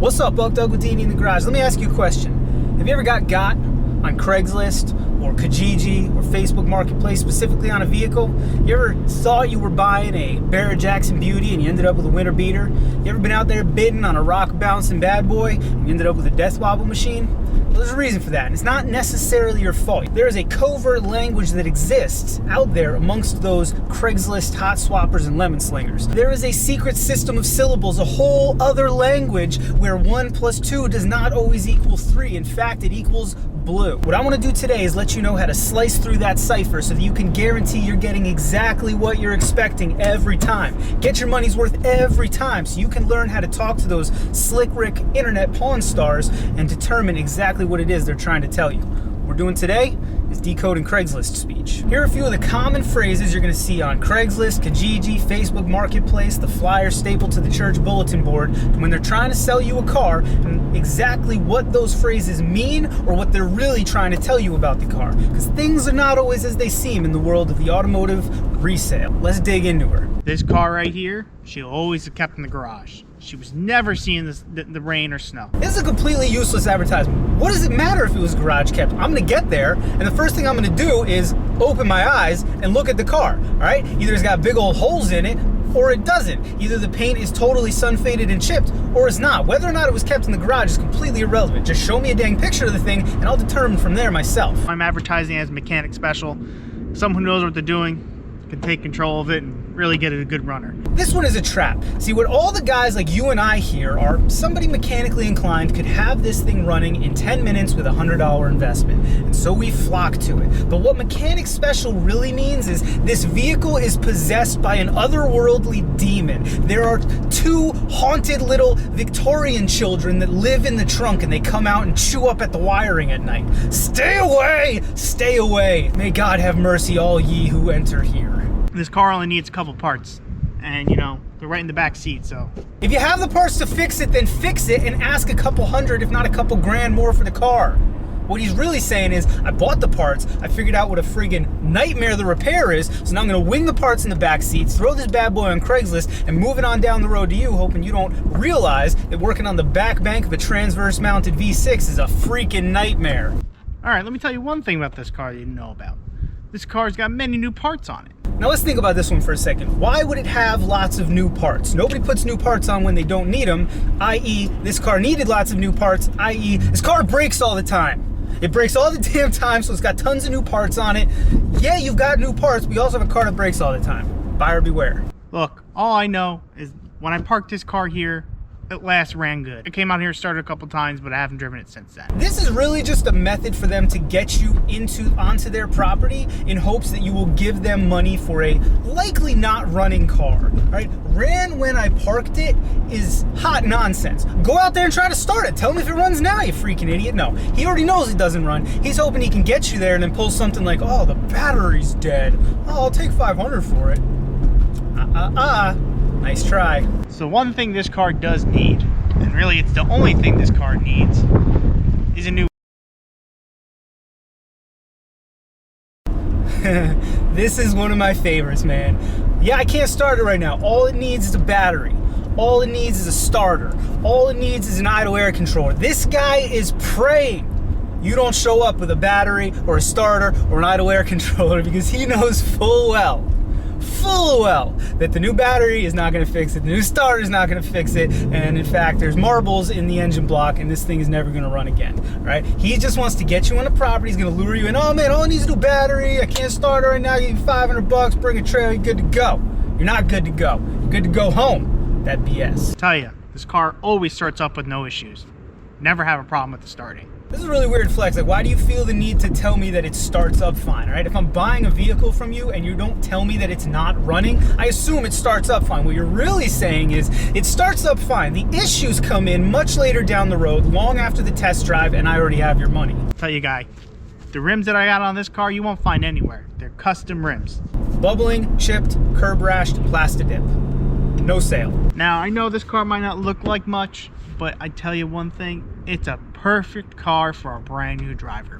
What's up, Buck Doug with D&E in the Garage? Let me ask you a question. Have you ever got on Craigslist or Kijiji or Facebook Marketplace, specifically on a vehicle? You ever thought you were buying a Barrett Jackson Beauty and you ended up with a winter beater? You ever been out there bidding on a rock bouncing bad boy and you ended up with a death wobble machine? Well, there's a reason for that, and it's not necessarily your fault. There is a covert language that exists out there amongst those Craigslist hot swappers and lemon slingers. There is a secret system of syllables, a whole other language where 1 + 2 does not always equal 3. In fact, it equals blue. What I want to do today is let you know how to slice through that cipher so that you can guarantee you're getting exactly what you're expecting every time. Get your money's worth every time so you can learn how to talk to those slick Rick internet pawn stars and determine exactly what it is they're trying to tell you. What we're doing today is decoding Craigslist speech. Here are a few of the common phrases you're going to see on Craigslist, Kijiji, Facebook Marketplace, the flyer stapled to the church bulletin board when they're trying to sell you a car, and exactly what those phrases mean or what they're really trying to tell you about the car. Because things are not always as they seem in the world of the automotive resale. Let's dig into her. This car right here, she'll always have kept in the garage. She was never seeing the rain or snow. This is a completely useless advertisement. What does it matter if it was garage kept? I'm gonna get there, and the first thing I'm gonna do is open my eyes and look at the car, all right? Either it's got big old holes in it, or it doesn't. Either the paint is totally sun-faded and chipped, or it's not. Whether or not it was kept in the garage is completely irrelevant. Just show me a dang picture of the thing, and I'll determine from there myself. I'm advertising as mechanic special. Someone who knows what they're doing can take control of it and really get it a good runner. This one is a trap. See, what all the guys like you and I here are, somebody mechanically inclined could have this thing running in 10 minutes with a $100 investment. And so we flock to it. But what mechanic special really means is this vehicle is possessed by an otherworldly demon. There are 2 haunted little Victorian children that live in the trunk, and they come out and chew up at the wiring at night. Stay away! Stay away! May God have mercy all ye who enter here. This car only needs a couple parts, and you know, they're right in the back seat, so. If you have the parts to fix it, then fix it and ask a couple hundred, if not a couple grand more for the car. What he's really saying is, I bought the parts, I figured out what a friggin' nightmare the repair is, so now I'm gonna wing the parts in the back seats, throw this bad boy on Craigslist, and move it on down the road to you, hoping you don't realize that working on the back bank of a transverse mounted V6 is a freaking nightmare. All right, let me tell you one thing about this car you didn't know about. This car's got many new parts on it. Now let's think about this one for a second. Why would it have lots of new parts? Nobody puts new parts on when they don't need them, i.e. this car needed lots of new parts, i.e. this car breaks all the time. It breaks all the damn time, so it's got tons of new parts on it. Yeah, you've got new parts, but you also have a car that breaks all the time. Buyer beware. Look, all I know is when I parked this car here, it last ran good. It came out here, started a couple times, but I haven't driven it since then. This is really just a method for them to get you onto their property in hopes that you will give them money for a likely not running car, right? Ran when I parked it is hot nonsense. Go out there and try to start it. Tell him if it runs now, you freaking idiot. No, he already knows it doesn't run. He's hoping he can get you there and then pull something like, oh, the battery's dead. Oh, I'll take 500 for it. Nice try. So one thing this car does need, and really it's the only thing this car needs, is a new. This is one of my favorites, man. Yeah, I can't start it right now. All it needs is a battery. All it needs is a starter. All it needs is an idle air controller. This guy is praying you don't show up with a battery or a starter or an idle air controller, because he knows full well that the new battery is not going to fix it, the new starter is not going to fix it, and in fact there's marbles in the engine block and this thing is never going to run again, right? He just wants to get you on the property. He's going to lure you in. Oh man, all it needs is a new battery, I can't start it right now, give you $500, bring a trailer, you're good to go. You're not good to go. You're good to go home. That BS. I tell you, this car always starts up with no issues. Never have a problem with the starting. This is a really weird flex. Like, why do you feel the need to tell me that it starts up fine, right? If I'm buying a vehicle from you and you don't tell me that it's not running, I assume it starts up fine. What you're really saying is it starts up fine. The issues come in much later down the road, long after the test drive, and I already have your money. I'll tell you, guy, the rims that I got on this car, you won't find anywhere. They're custom rims. Bubbling, chipped, curb rashed, Plastidip. No sale. Now, I know this car might not look like much, but I tell you one thing, it's a perfect car for a brand new driver.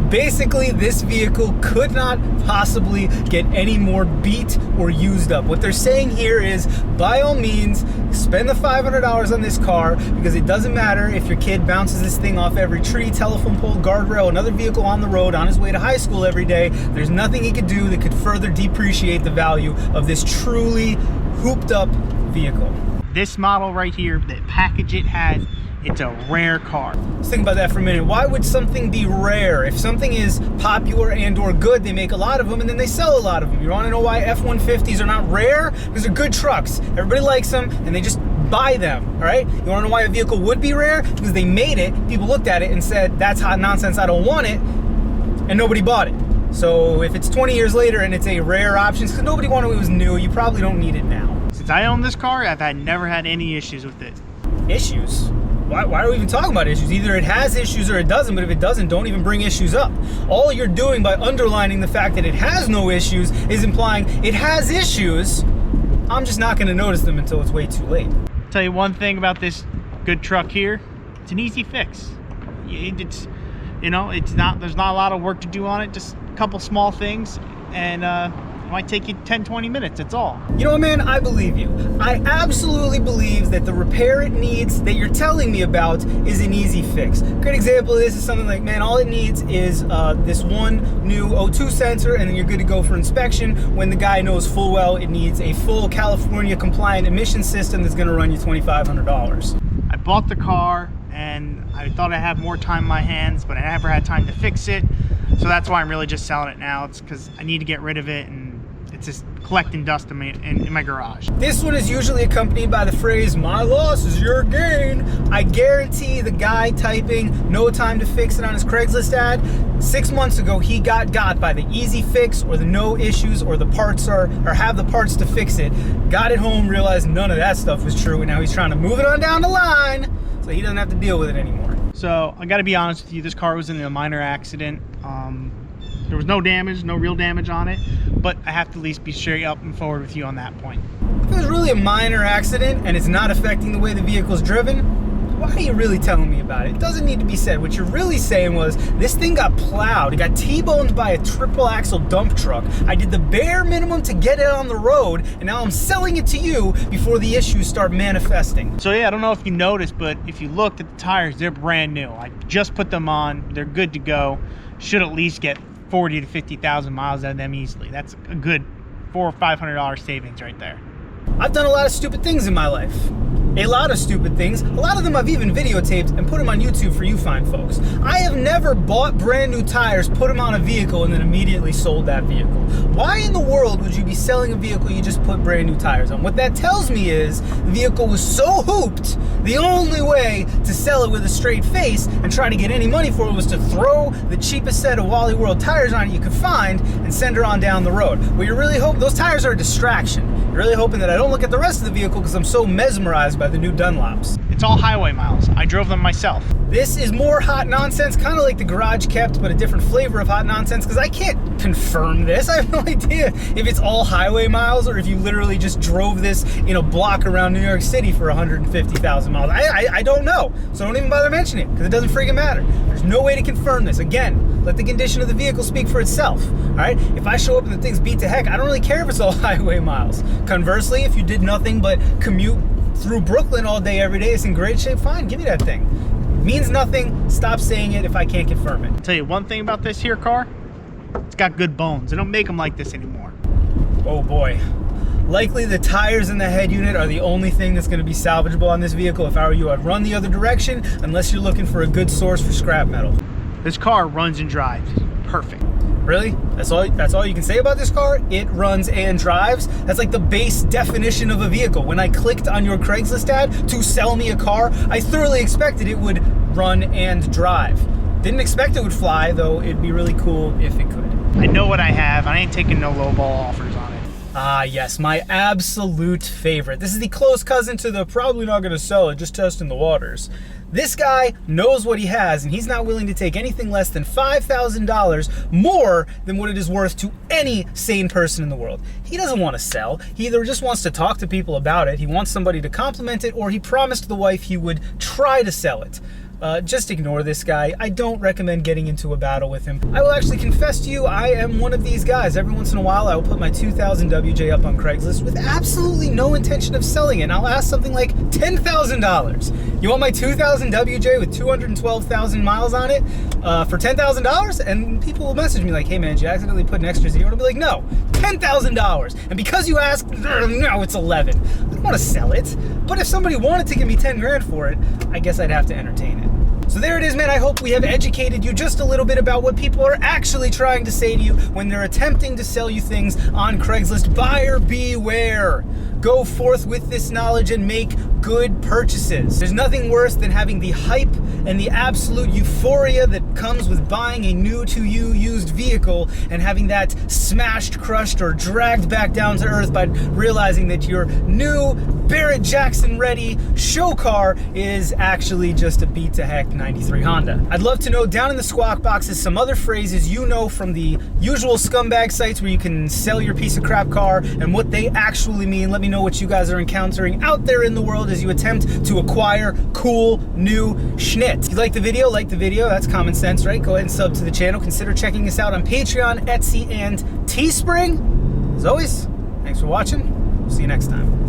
Basically, this vehicle could not possibly get any more beat or used up. What they're saying here is, by all means, spend the $500 on this car, because it doesn't matter if your kid bounces this thing off every tree, telephone pole, guardrail, another vehicle on the road on his way to high school every day. There's nothing he could do that could further depreciate the value of this truly hooped up vehicle. This model right here, the package it has, it's a rare car. Let's think about that for a minute. Why would something be rare? If something is popular and or good, they make a lot of them and then they sell a lot of them. You want to know why F-150s are not rare? Because they're good trucks. Everybody likes them and they just buy them, all right? You want to know why a vehicle would be rare? Because they made it, people looked at it and said, that's hot nonsense, I don't want it, and nobody bought it. So if it's 20 years later and it's a rare option, because nobody wanted it was new, you probably don't need it now. Since I own this car, I've never had any issues with it. Issues? Why are we even talking about issues? Either it has issues or it doesn't, but if it doesn't, don't even bring issues up. All you're doing by underlining the fact that it has no issues is implying it has issues. I'm just not going to notice them until it's way too late. Tell you one thing about this good truck here, it's an easy fix. It's, you know, there's not a lot of work to do on it, just a couple small things, and it might take you 10-20 minutes, that's all. You know what, man, I believe you. I absolutely believe that the repair it needs that you're telling me about is an easy fix. Great example of this is something like, man, all it needs is this one new O2 sensor, and then you're good to go for inspection, when the guy knows full well it needs a full California compliant emission system that's gonna run you $2,500. I bought the car and I thought I had more time in my hands, but I never had time to fix it. So that's why I'm really just selling it now. It's because I need to get rid of it, and it's just collecting dust in my garage. This one is usually accompanied by the phrase, my loss is your gain. I guarantee the guy typing no time to fix it on his Craigslist ad, 6 months ago he got by the easy fix or the no issues or the parts or have the parts to fix it, got it home, realized none of that stuff was true, and now he's trying to move it on down the line so he doesn't have to deal with it anymore. So I gotta be honest with you, this car was in a minor accident. There was no damage, no real damage on it, but I have to at least be straight up and forward with you on that point. If it was really a minor accident and it's not affecting the way the vehicle's driven, why are you really telling me about it? It doesn't need to be said. What you're really saying was, this thing got plowed. It got T-boned by a triple axle dump truck. I did the bare minimum to get it on the road, and now I'm selling it to you before the issues start manifesting. So yeah, I don't know if you noticed, but if you looked at the tires, they're brand new. I just put them on, they're good to go. Should at least get 40 to 50,000 miles out of them easily. That's a good $400 or $500 savings right there. I've done a lot of stupid things in my life. A lot of stupid things. A lot of them I've even videotaped and put them on YouTube for you fine folks. I have never bought brand new tires, put them on a vehicle, and then immediately sold that vehicle. Why in the world would you be selling a vehicle you just put brand new tires on? What that tells me is the vehicle was so hooped, the only way to sell it with a straight face and try to get any money for it was to throw the cheapest set of Wally World tires on it you could find and send her on down the road. Well, you're really hoping, those tires are a distraction. You're really hoping that I don't look at the rest of the vehicle because I'm so mesmerized by the new Dunlops. It's all highway miles. I drove them myself. This is more hot nonsense, kind of like the garage kept, but a different flavor of hot nonsense, because I can't confirm this. I have no idea if it's all highway miles or if you literally just drove this in a block around New York City for 150,000 miles. I don't know, so don't even bother mentioning it, because it doesn't freaking matter. There's no way to confirm this. Again, let the condition of the vehicle speak for itself, all right? If I show up and the thing's beat to heck, I don't really care if it's all highway miles. Conversely, if you did nothing but commute through Brooklyn all day, every day, it's in great shape, fine, give me that thing. Means nothing, stop saying it if I can't confirm it. I'll tell you one thing about this here car, it's got good bones. They don't make them like this anymore. Oh boy. Likely the tires and the head unit are the only thing that's gonna be salvageable on this vehicle. If I were you, I'd run the other direction, unless you're looking for a good source for scrap metal. This car runs and drives perfect. Really? That's all you can say about this car? It runs and drives? That's like the base definition of a vehicle. When I clicked on your Craigslist ad to sell me a car, I thoroughly expected it would run and drive. Didn't expect it would fly, though it'd be really cool if it could. I know what I have. I ain't taking no lowball offers on it. Ah, yes, my absolute favorite. This is the close cousin to the probably not gonna sell it, just testing the waters. This guy knows what he has, and he's not willing to take anything less than $5,000 more than what it is worth to any sane person in the world. He doesn't want to sell. He either just wants to talk to people about it, he wants somebody to compliment it, or he promised the wife he would try to sell it. Just ignore this guy. I don't recommend getting into a battle with him. I will actually confess to you, I am one of these guys. Every once in a while, I will put my 2000 WJ up on Craigslist with absolutely no intention of selling it. And I'll ask something like $10,000. You want my 2000 WJ with 212,000 miles on it for $10,000? And people will message me like, hey man, did you accidentally put an extra zero? And I'll be like, no, $10,000. And because you asked, no, it's 11. I don't want to sell it. But if somebody wanted to give me 10 grand for it, I guess I'd have to entertain it. So there it is, man. I hope we have educated you just a little bit about what people are actually trying to say to you when they're attempting to sell you things on Craigslist. Buyer beware. Go forth with this knowledge and make good purchases. There's nothing worse than having the hype and the absolute euphoria that comes with buying a new to you used vehicle and having that smashed, crushed, or dragged back down to earth by realizing that your new Barrett Jackson ready show car is actually just a beat to heck 93 Honda. I'd love to know down in the squawk boxes some other phrases you know from the usual scumbag sites where you can sell your piece of crap car and what they actually mean. Let me know what you guys are encountering out there in the world as you attempt to acquire cool new schnit. If you like the video, that's common sense, right? Go ahead and sub to the channel. Consider checking us out on Patreon, Etsy, and Teespring. As always, thanks for watching. See you next time.